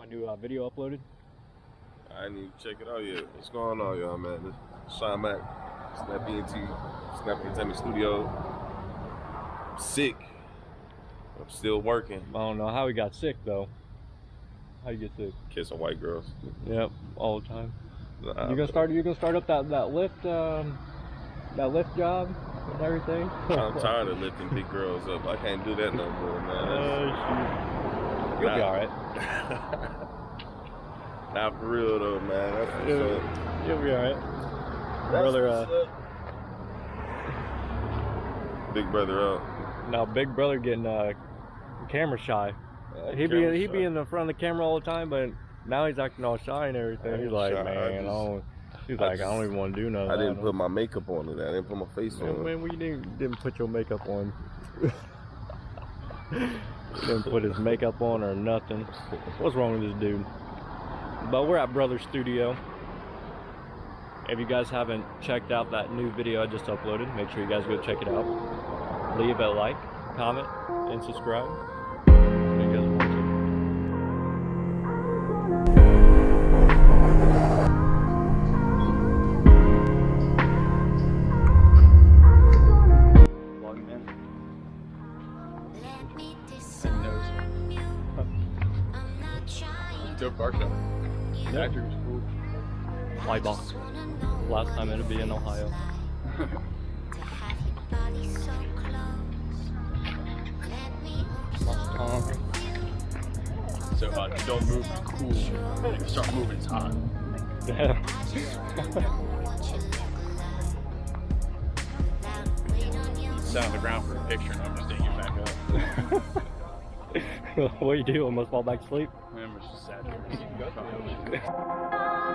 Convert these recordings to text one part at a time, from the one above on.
my new video uploaded. I didn't even check it out yet. What's going on, y'all, man? This is Sean Mack, Snap ENT, Snap Entertainment Studio. I'm sick. I'm still working. I don't know how he got sick though. How you get sick? Kissing white girls. Yep, all the time. Nah, You gonna start up that lift job and everything? I'm tired of lifting big girls up. I can't do that no more, man. You'll be alright. Not for real though, man. That's what's up. You'll be alright. Big brother up. Now big brother getting camera shy. He be in the front of the camera all the time, but now he's acting all shy and everything. He's like, man, I don't even want to do nothing. I didn't put my makeup on today. I didn't put my face on. Man, we didn't put your makeup on. He didn't put his makeup on or nothing. What's wrong with this dude? But we're at Brother's Studio. If you guys haven't checked out that new video I just uploaded, make sure you guys go check it out. Leave a like, comment, and subscribe. You guys are watching. Vlogging in. Dope car show. Yeah. Factory was cool. Eibach. Last time it'll be in Ohio. So don't move, it's cool. If you start moving, it's hot. Yeah. Sat on the ground for a picture and I'm just taking it back up. What do you do? Almost fall back to sleep? I'm just sad.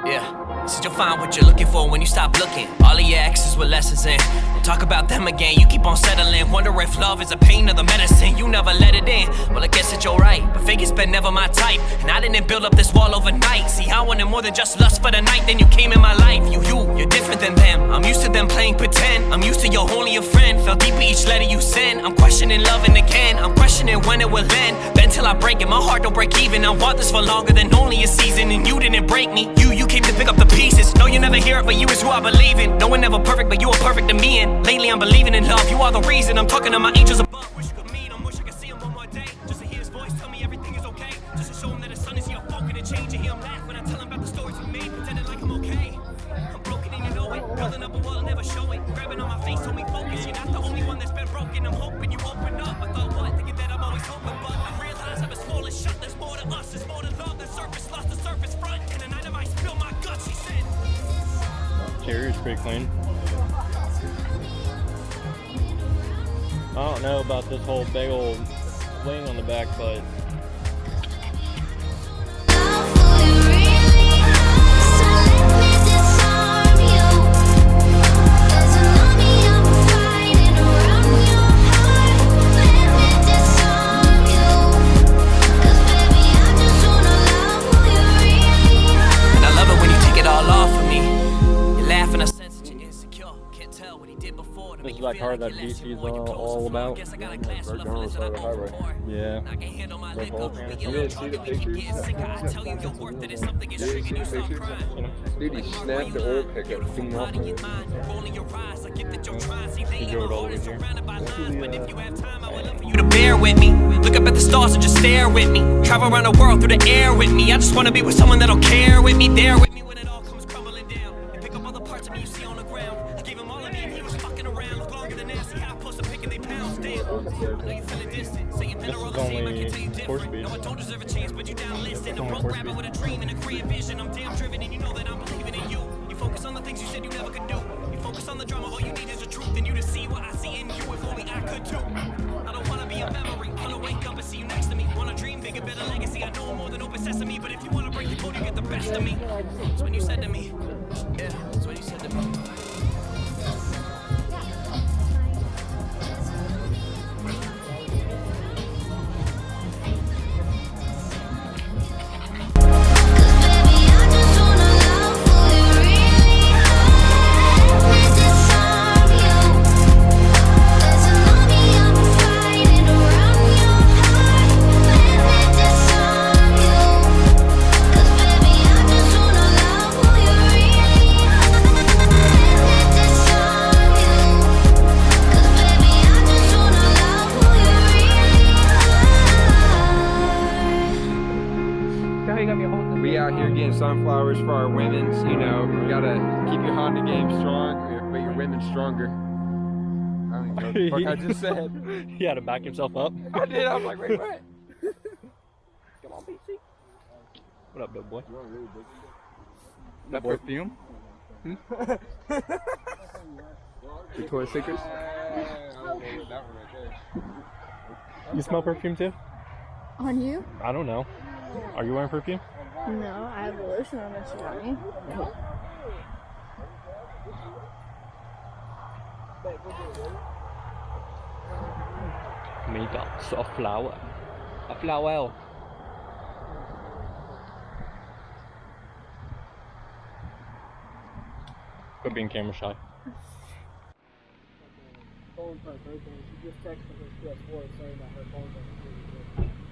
Yeah, said you'll find what you're looking for when you stop looking. All of your exes with lessons in. Don't talk about them again, you keep on settling. Wonder if love is a pain or the medicine. You never let it in, well I guess that you're right. But figure's been never my type, and I didn't build up this wall overnight. See, I wanted more than just lust for the night. Then you came in my life, you're different than them. I'm used to them playing pretend, I'm used to you're only a friend. Fell deep in each letter you send. I'm questioning loving again, I'm questioning when it will end. Bend till I break it, my heart don't break even. I want this for longer than only a season. And you didn't break me, you came to pick up the pieces. No, you never hear it, but you is who I believe in. No one ever perfect, but you are perfect to me. And lately I'm believing in love, you are the reason. I'm talking to my angels above. Wish you could meet him, wish I could see him one more day. Just to hear his voice tell me everything is okay. Just to show him that his son is here, folk and change. And hear him laugh when I tell him about the stories we made, pretending like I'm okay. I'm broken and you know it, building up a wall, never show it. Grabbing on my face, told me focus. You're not the only one that's been broken. I'm hoping you open up. I thought what, thinking that I'm always hoping, but I realize I was falling shut. There's more to us, there's more to love. The surface lost the surface front, and the night I might spill my guts, she said. Interior's pretty clean. I don't know about this whole big old wing on the back, but this is that car that DC's all about. Right down on the side of the highway. Yeah. You didn't see the pictures? Dude, he snapped the oil pickup clean off of it. He drove it all the way here. You to bear with me, look up at the stars and just stare with me. Travel around the world through the air with me. I just wanna be with someone that'll care with me, there with me when it all comes crumbling down. And pick up all the parts of me you see on the ground. I gave him all of me and he was fucking around. Look longer than nasty, how I post a pic and they pounds. Damn, I know you feeling distant, saying men are all the same, I can tell you different. No, I don't deserve a chance, but you down listed. A broke rapper with a dream and a clear vision. I'm damn driven and you know that I'm believing in you. You focus on the things you said you never could do. You focus on the drama, all you need is the truth. And you to see what I see in you, if only I could too. I don't wanna be a memory, wanna wake up and see you next to me. Wanna dream bigger, better legacy. I know more than open sesame, but if you wanna break the code, you get the best of me. That's when you said to me, yeah, that's when you said to me. We out here getting sunflowers for our women's. You know, you gotta keep your Honda game strong, but your women stronger. I don't even know what the fuck I just said. He had to back himself up. I did. I was like, wait, what? Come on, BC. What up, big boy? That perfume? Victoria's Secrets? You smell perfume too? On you? I don't know. Are you wearing perfume? No, I have a lotion on my shirt on me. Me got a flower. A flower. Quit being camera shy.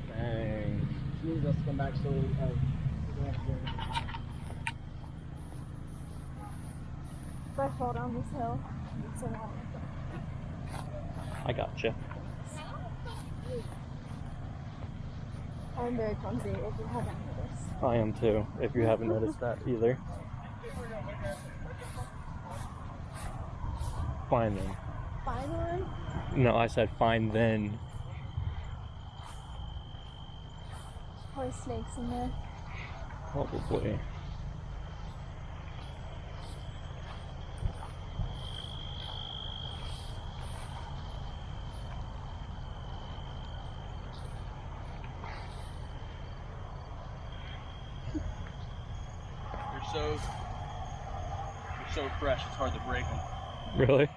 Dang. She needs us to come back so we have. If I fall down this hill, it's a lot. I gotcha. I'm very clumsy if you haven't noticed. I am too, if you haven't noticed that either. Fine then. Finally? No, I said fine then. Probably snakes in there. Probably. You're so fresh. It's hard to break them. Really?